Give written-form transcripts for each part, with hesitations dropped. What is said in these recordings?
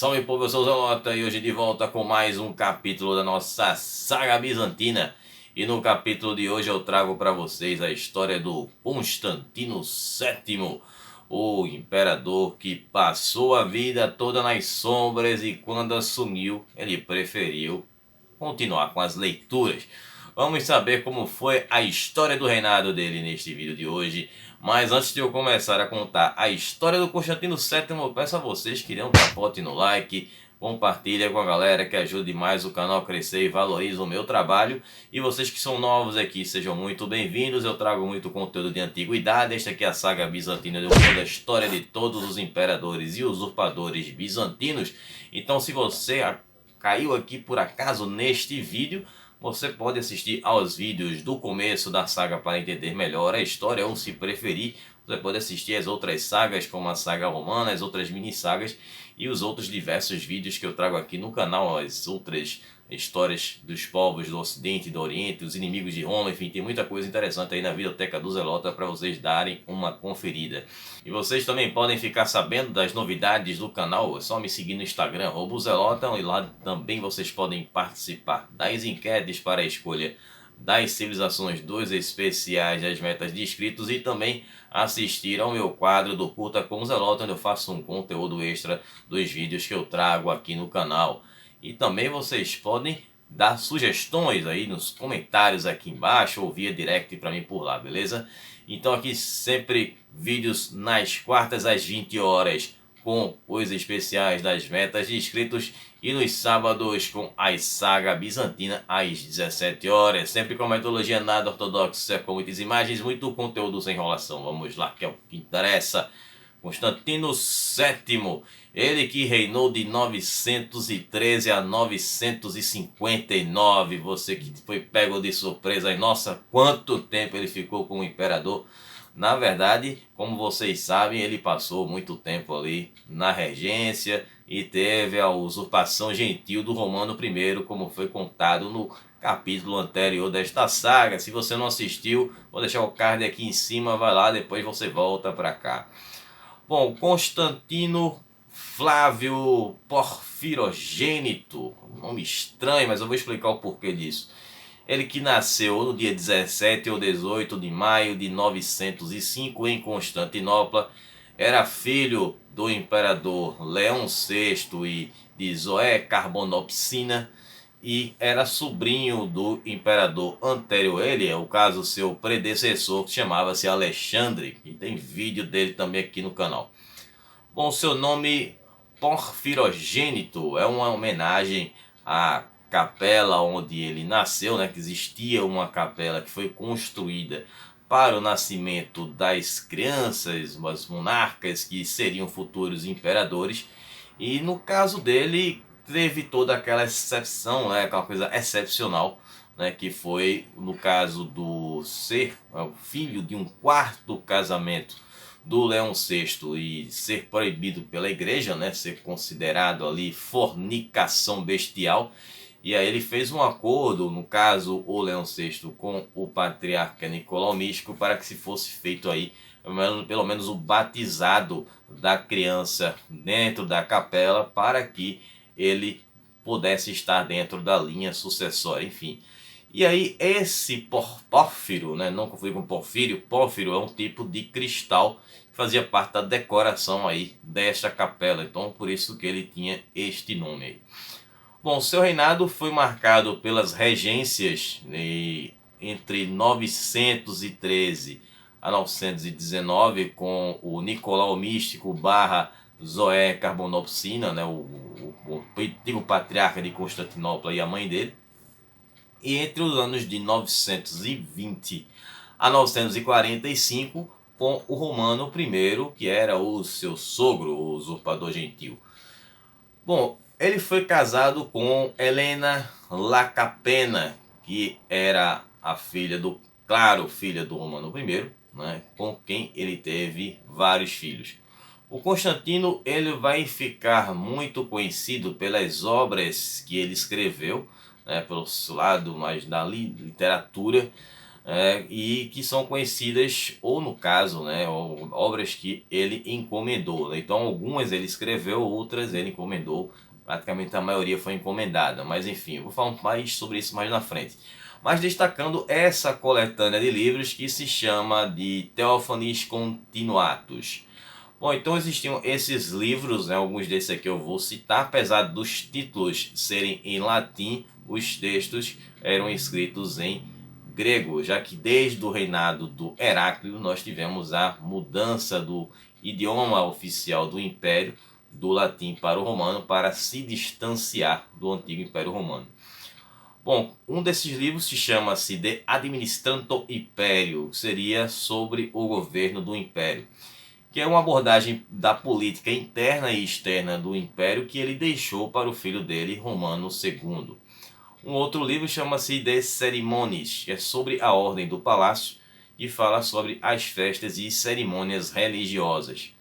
Salve povo, eu sou o Zelota e hoje de volta com mais um capítulo da nossa saga bizantina. E no capítulo de hoje eu trago para vocês a história do Constantino VII, o imperador que passou a vida toda nas sombras e quando assumiu ele preferiu continuar com as leituras. Vamos saber como foi a história do reinado dele neste vídeo de hoje. Mas antes de eu começar a contar a história do Constantino VII, eu peço a vocês que dêem um tapote no like, compartilha com a galera que ajude mais o canal a crescer e valoriza o meu trabalho. E vocês que são novos aqui, sejam muito bem-vindos. Eu trago muito conteúdo de antiguidade. Esta aqui é a saga bizantina, eu conto a história de todos os imperadores e usurpadores bizantinos. Então se você caiu aqui por acaso neste vídeo, você pode assistir aos vídeos do começo da saga para entender melhor a história, ou se preferir, você pode assistir as outras sagas como a saga romana, as outras mini sagas e os outros diversos vídeos que eu trago aqui no canal, as outras histórias dos povos do Ocidente e do Oriente, os inimigos de Roma, enfim, tem muita coisa interessante aí na Videoteca do Zelota para vocês darem uma conferida. E vocês também podem ficar sabendo das novidades do canal, é só me seguir no Instagram, @Zelota, e lá também vocês podem participar das enquetes para a escolha das civilizações dos especiais das metas de inscritos e também assistir ao meu quadro do Curta com o Zelota, onde eu faço um conteúdo extra dos vídeos que eu trago aqui no canal. E também vocês podem dar sugestões aí nos comentários aqui embaixo ou via direct para mim por lá, beleza? Então aqui sempre vídeos nas quartas às 20 horas com os especiais das metas de inscritos e nos sábados com a saga bizantina às 17 horas. Sempre com metodologia nada ortodoxa, com muitas imagens, muito conteúdo sem enrolação. Vamos lá, que é o que interessa. Constantino VII, ele que reinou de 913 a 959, você que foi pego de surpresa aí, nossa, quanto tempo ele ficou como imperador. Na verdade, como vocês sabem, ele passou muito tempo ali na regência e teve a usurpação gentil do Romano I, como foi contado no capítulo anterior desta saga. Se você não assistiu, vou deixar o card aqui em cima, vai lá, depois você volta para cá. Bom, Constantino Flávio Porfirogênito, nome estranho, mas eu vou explicar o porquê disso. Ele que nasceu no dia 17 ou 18 de maio de 905 em Constantinopla, era filho do imperador Leão VI e de Zoé Carbonopsina, e era sobrinho do imperador anterior a ele, é o caso seu predecessor, que chamava-se Alexandre, e tem vídeo dele também aqui no canal. Bom, seu nome Porfirogênito é uma homenagem à capela onde ele nasceu, né, que existia uma capela que foi construída para o nascimento das crianças, as monarcas que seriam futuros imperadores, e no caso dele teve toda aquela exceção, né, aquela coisa excepcional, né, que foi no caso do ser o filho de um quarto casamento do Leão VI e ser proibido pela igreja, né, ser considerado ali fornicação bestial. E aí ele fez um acordo, no caso o Leão VI, com o patriarca Nicolau Místico, para que se fosse feito aí pelo menos o batizado da criança dentro da capela, para que ele pudesse estar dentro da linha sucessória, enfim. E aí esse pórfiro, né, não confundir com porfírio, pórfiro é um tipo de cristal que fazia parte da decoração aí desta capela, então por isso que ele tinha este nome aí. Bom, seu reinado foi marcado pelas regências entre 913 a 919 com o Nicolau Místico barra Zoé Carbonopsina, né, o antigo patriarca de Constantinopla e a mãe dele. E entre os anos de 920 a 945 com o Romano I, que era o seu sogro, o usurpador gentil. Bom, ele foi casado com Helena Lacapena, que era a filha do, claro, filha do Romano I, né, com quem ele teve vários filhos. O Constantino ele vai ficar muito conhecido pelas obras que ele escreveu, né, pelo lado mais da literatura, e que são conhecidas, ou no caso, né, obras que ele encomendou, né? Então algumas ele escreveu, outras ele encomendou, praticamente a maioria foi encomendada, mas enfim, eu vou falar mais sobre isso mais na frente. Mas destacando essa coletânea de livros que se chama de Theophanes Continuatus. Bom, então existiam esses livros, né, alguns desses aqui eu vou citar, apesar dos títulos serem em latim, os textos eram escritos em grego, já que desde o reinado do Heráclio nós tivemos a mudança do idioma oficial do Império, do latim para o romano, para se distanciar do antigo Império Romano. Bom, um desses livros se chama-se De Administranto Imperio, que seria sobre o governo do Império, que é uma abordagem da política interna e externa do Império que ele deixou para o filho dele, Romano II. Um outro livro chama-se De Cerimonies, que é sobre a ordem do palácio e fala sobre as festas e cerimônias religiosas.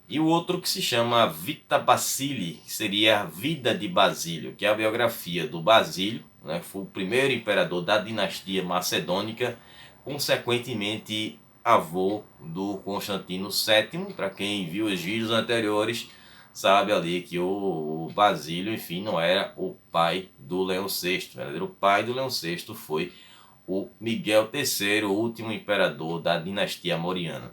E o outro que se chama Vita Basili, que seria a Vida de Basílio, que é a biografia do Basílio, né? Foi o primeiro imperador da dinastia macedônica, consequentemente avô do Constantino VII. Para quem viu os vídeos anteriores, sabe ali que o Basílio, enfim, não era o pai do Leão VI. O pai do Leão VI foi o Miguel III, o último imperador da dinastia Mauriana.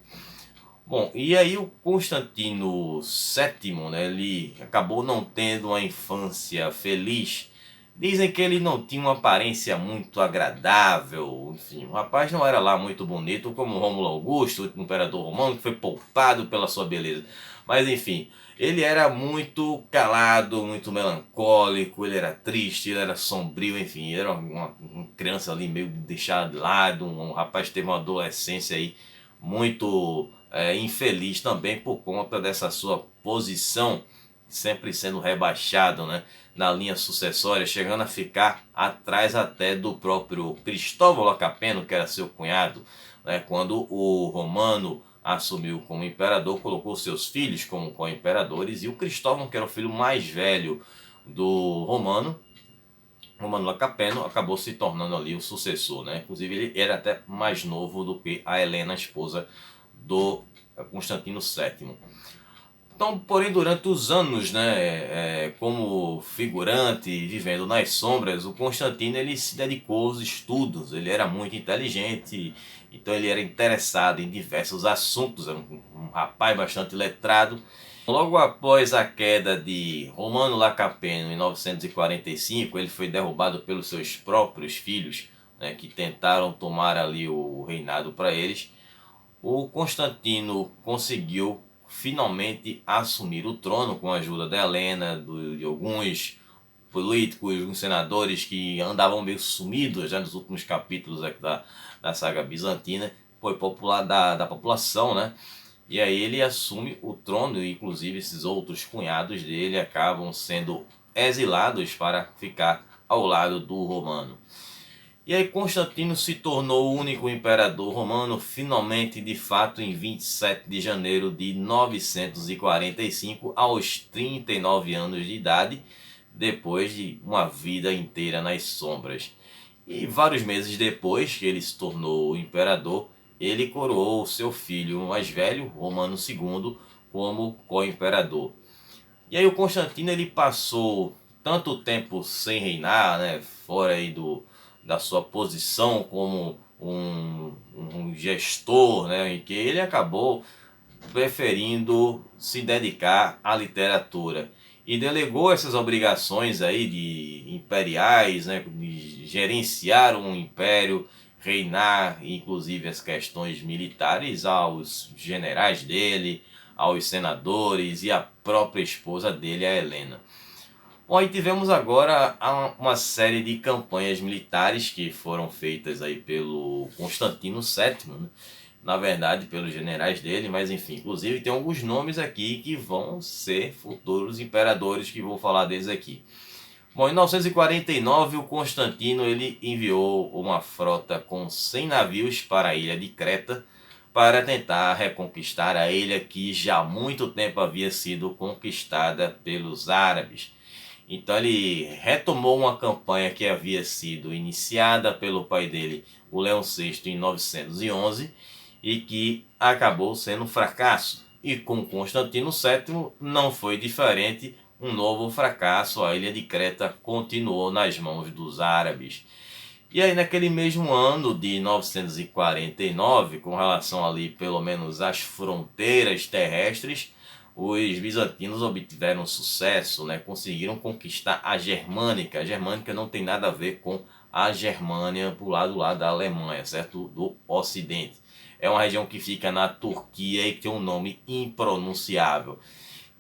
Bom, e aí o Constantino VII, né, ele acabou não tendo uma infância feliz. Dizem que ele não tinha uma aparência muito agradável, enfim, o rapaz não era lá muito bonito, como Rômulo Augusto, o último imperador romano, que foi poupado pela sua beleza. Mas enfim, ele era muito calado, muito melancólico, ele era triste, ele era sombrio, enfim, era uma criança ali meio deixada de lado, um rapaz que teve uma adolescência aí muito infeliz também por conta dessa sua posição, sempre sendo rebaixado, né, na linha sucessória, chegando a ficar atrás até do próprio Cristóvão Lacapeno, que era seu cunhado, né, quando o Romano assumiu como imperador, colocou seus filhos como co-imperadores, e o Cristóvão, que era o filho mais velho do Romano Lacapeno, acabou se tornando ali o sucessor, né? Inclusive ele era até mais novo do que a Helena, esposa do Constantino VII. Então, porém, durante os anos, né, como figurante, vivendo nas sombras, o Constantino ele se dedicou aos estudos. Ele era muito inteligente, então ele era interessado em diversos assuntos, era um rapaz bastante letrado. Logo após a queda de Romano Lacapeno em 945, ele foi derrubado pelos seus próprios filhos, né, que tentaram tomar ali o reinado para eles. O Constantino conseguiu finalmente assumir o trono com a ajuda da Helena, de alguns políticos, alguns senadores que andavam meio sumidos já nos últimos capítulos da saga bizantina, foi popular da população, né? E aí ele assume o trono e inclusive esses outros cunhados dele acabam sendo exilados para ficar ao lado do Romano. E aí Constantino se tornou o único imperador romano finalmente de fato em 27 de janeiro de 945 aos 39 anos de idade, depois de uma vida inteira nas sombras. E vários meses depois que ele se tornou imperador, ele coroou seu filho mais velho, Romano II, como co-imperador. E aí o Constantino ele passou tanto tempo sem reinar, né, fora aí da sua posição como um gestor, né, em que ele acabou preferindo se dedicar à literatura e delegou essas obrigações aí de imperiais, né, de gerenciar um império, reinar, inclusive as questões militares aos generais dele, aos senadores e à própria esposa dele, a Helena. Bom, aí tivemos agora uma série de campanhas militares que foram feitas aí pelo Constantino VII, né? Na verdade pelos generais dele, mas enfim, inclusive tem alguns nomes aqui que vão ser futuros imperadores que vou falar deles aqui. Bom, em 949 o Constantino ele enviou uma frota com 100 navios para a ilha de Creta para tentar reconquistar a ilha que já há muito tempo havia sido conquistada pelos árabes. Então ele retomou uma campanha que havia sido iniciada pelo pai dele, o Leão VI, em 911, e que acabou sendo um fracasso. E com Constantino VII não foi diferente, um novo fracasso. A ilha de Creta continuou nas mãos dos árabes. E aí naquele mesmo ano de 949, com relação ali pelo menos às fronteiras terrestres, os bizantinos obtiveram sucesso, né? Conseguiram conquistar a Germânica. A Germânica não tem nada a ver com a Germânia do lado lá da Alemanha, certo? Do Ocidente. É uma região que fica na Turquia e tem um nome impronunciável.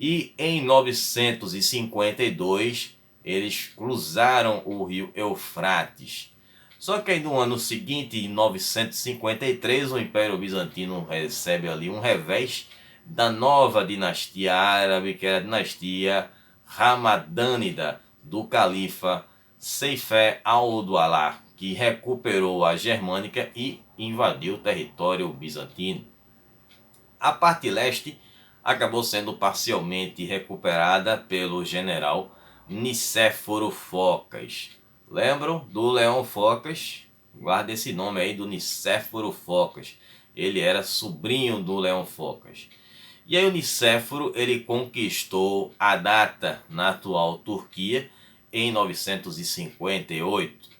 E em 952 eles cruzaram o rio Eufrates. Só que aí no ano seguinte, em 953, o Império Bizantino recebe ali um revés da nova dinastia árabe, que era a dinastia Ramadânida, do califa Seifé al-Dawla, que recuperou a Germânica e invadiu o território bizantino. A parte leste acabou sendo parcialmente recuperada pelo general Nicéforo Focas. Lembram do Leão Focas? Guarda esse nome aí do Nicéforo Focas. Ele era sobrinho do Leão Focas. E aí o Nicéforo ele conquistou a data na atual Turquia em 958.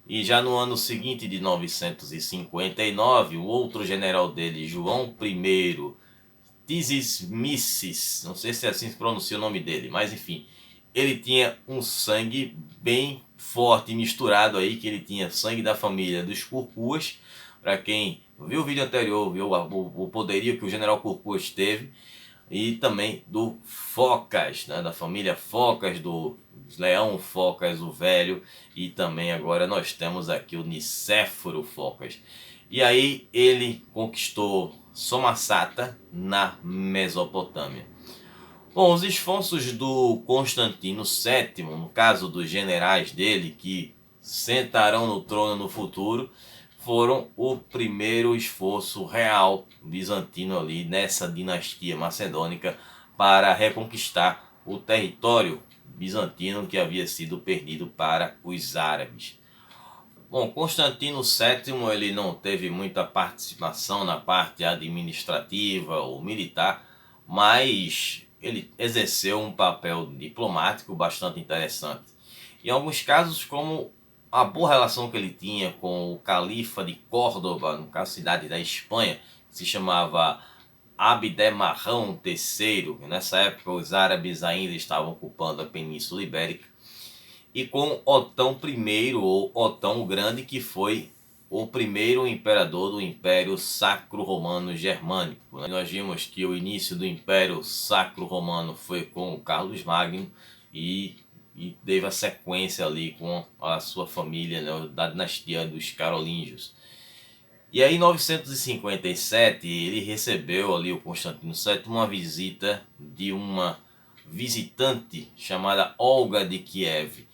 E já no ano seguinte de 959, o outro general dele, João I Tisismissis, não sei se assim se pronuncia o nome dele, mas enfim, ele tinha um sangue bem forte, misturado aí, que ele tinha sangue da família dos Curcuas. Para quem viu o vídeo anterior, viu o poderio que o general Curcuas teve, e também do Focas, né, da família Focas, do Leão Focas o Velho, e também agora nós temos aqui o Nicéforo Focas. E aí ele conquistou Samosata na Mesopotâmia. Bom, os esforços do Constantino VII, no caso dos generais dele, que sentarão no trono no futuro, foram o primeiro esforço real bizantino ali nessa dinastia macedônica para reconquistar o território bizantino que havia sido perdido para os árabes. Bom, Constantino VII ele não teve muita participação na parte administrativa ou militar, mas ele exerceu um papel diplomático bastante interessante. Em alguns casos, como a boa relação que ele tinha com o califa de Córdoba, no caso cidade da Espanha, que se chamava Abderrahmão III. Nessa época os árabes ainda estavam ocupando a Península Ibérica, e com Otão I, ou Otão o Grande, que foi o primeiro imperador do Império Sacro Romano Germânico. Nós vimos que o início do Império Sacro Romano foi com o Carlos Magno e teve a sequência ali com a sua família, né, da dinastia dos Carolíngios. E aí em 957 ele recebeu ali, o Constantino VII, uma visita de uma visitante chamada Olga de Kiev,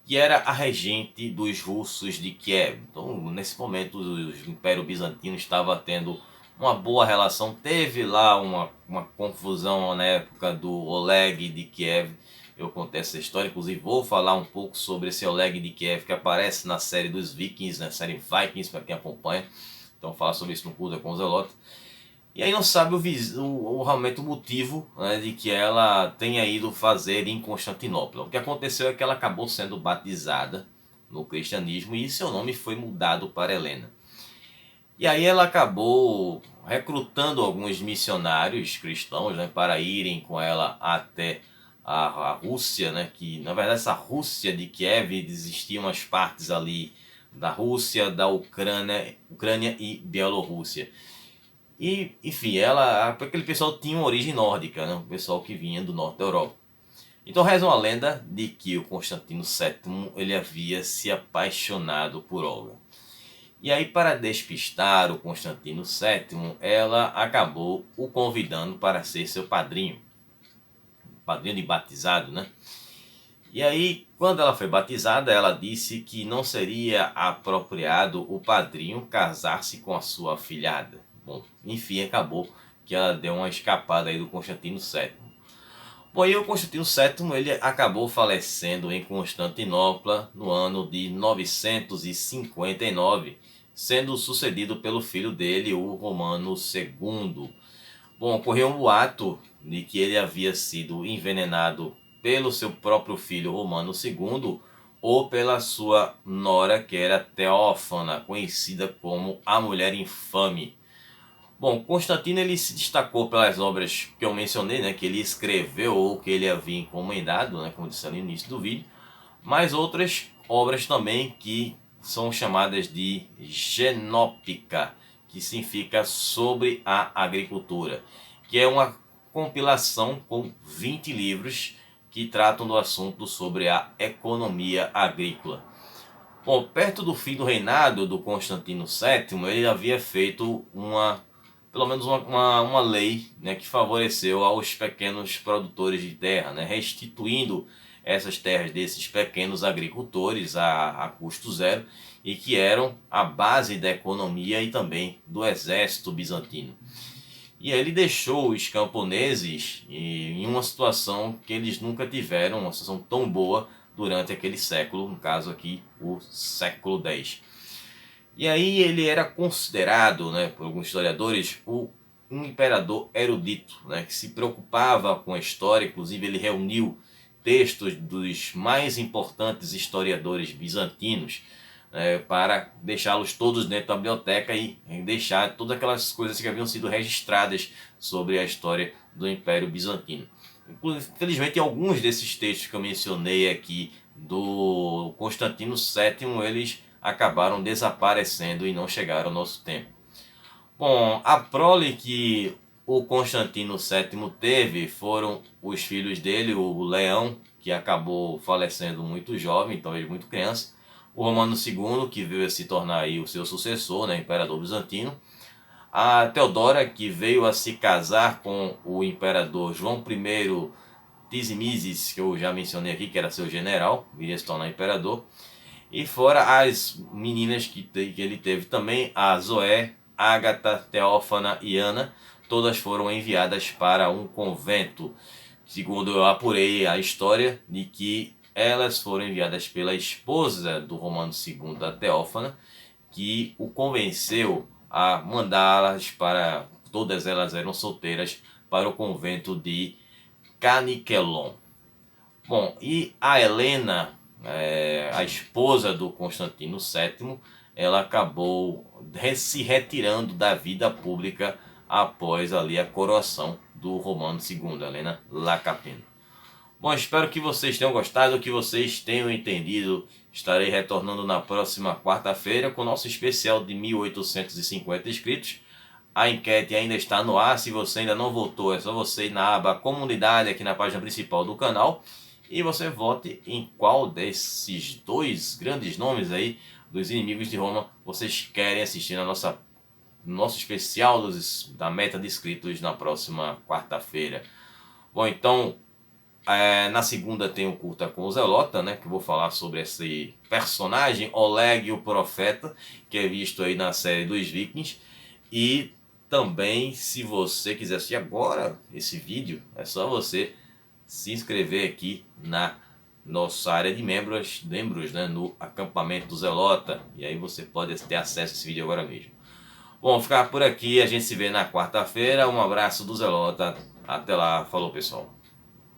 que era a regente dos russos de Kiev. Então, nesse momento, o Império Bizantino estava tendo uma boa relação. Teve lá uma confusão na época do Oleg de Kiev. Eu contei essa história, inclusive vou falar um pouco sobre esse Oleg de Kiev, que aparece na série dos Vikings, na série Vikings, para quem acompanha. Então, falar sobre isso no Curta com o Zelote. E aí não sabe realmente o motivo, né, de que ela tenha ido fazer em Constantinopla. O que aconteceu é que ela acabou sendo batizada no cristianismo e seu nome foi mudado para Helena. E aí ela acabou recrutando alguns missionários cristãos, né, para irem com ela até a Rússia, né, que na verdade essa Rússia de Kiev existiam as partes ali da Rússia, da Ucrânia e Bielorrússia. E, enfim, aquele pessoal tinha uma origem nórdica, né? O pessoal que vinha do norte da Europa. Então reza uma lenda de que o Constantino VII ele havia se apaixonado por Olga. E aí, para despistar o Constantino VII, ela acabou o convidando para ser seu padrinho. Padrinho de batizado, né? E aí, quando ela foi batizada, ela disse que não seria apropriado o padrinho casar-se com a sua afilhada. Bom, enfim, acabou que ela deu uma escapada aí do Constantino VII. Bom, e o Constantino VII ele acabou falecendo em Constantinopla no ano de 959, sendo sucedido pelo filho dele, o Romano II. Bom, ocorreu um boato de que ele havia sido envenenado pelo seu próprio filho Romano II ou pela sua nora, que era Teófana, conhecida como a Mulher Infame. Bom, Constantino ele se destacou pelas obras que eu mencionei, né, que ele escreveu ou que ele havia encomendado, né, como disse no início do vídeo, mas outras obras também que são chamadas de Genópica, que significa sobre a agricultura, que é uma compilação com 20 livros que tratam do assunto sobre a economia agrícola. Bom, perto do fim do reinado do Constantino VII, ele havia feito pelo menos uma lei, né, que favoreceu aos pequenos produtores de terra, né, restituindo essas terras desses pequenos agricultores a custo zero e que eram a base da economia e também do exército bizantino. E ele deixou os camponeses em uma situação que eles nunca tiveram, uma situação tão boa durante aquele século, no caso aqui o século X. E aí ele era considerado, né, por alguns historiadores, um imperador erudito, né, que se preocupava com a história. Inclusive ele reuniu textos dos mais importantes historiadores bizantinos, para deixá-los todos dentro da biblioteca e deixar todas aquelas coisas que haviam sido registradas sobre a história do Império Bizantino. Infelizmente, alguns desses textos que eu mencionei aqui do Constantino VII, eles acabaram desaparecendo e não chegaram ao nosso tempo. Bom, a prole que o Constantino VII teve foram os filhos dele, o Leão, que acabou falecendo muito jovem, talvez muito criança, o Romano II, que veio a se tornar aí o seu sucessor, né, imperador bizantino, a Teodora, que veio a se casar com o imperador João I Tizimisces, que eu já mencionei aqui, que era seu general, viria a se tornar imperador, e fora as meninas que ele teve também, a Zoé, Ágata, Teófana e Ana, todas foram enviadas para um convento. Segundo eu apurei a história, de que elas foram enviadas pela esposa do Romano II, a Teófana, que o convenceu a mandá-las para, todas elas eram solteiras, para o convento de Caniquelon. Bom, e a Helena, a esposa do Constantino VII, ela acabou se retirando da vida pública após ali a coroação do Romano II, Helena Lacapena. Bom, espero que vocês tenham gostado, que vocês tenham entendido. Estarei retornando na próxima quarta-feira com o nosso especial de 1850 inscritos. A enquete ainda está no ar. Se você ainda não votou, é só você ir na aba Comunidade aqui na página principal do canal e você vote em qual desses dois grandes nomes aí dos inimigos de Roma vocês querem assistir no nosso especial da meta de inscritos na próxima quarta-feira. Bom, então na segunda tem o Curta com o Zelota, né, que eu vou falar sobre esse personagem, Oleg o Profeta, que é visto aí na série dos Vikings. E também, se você quiser assistir agora esse vídeo, é só você se inscrever aqui na nossa área de membros, né, no acampamento do Zelota. E aí você pode ter acesso a esse vídeo agora mesmo. Bom, vou ficar por aqui, a gente se vê na quarta-feira. Um abraço do Zelota, até lá, falou pessoal.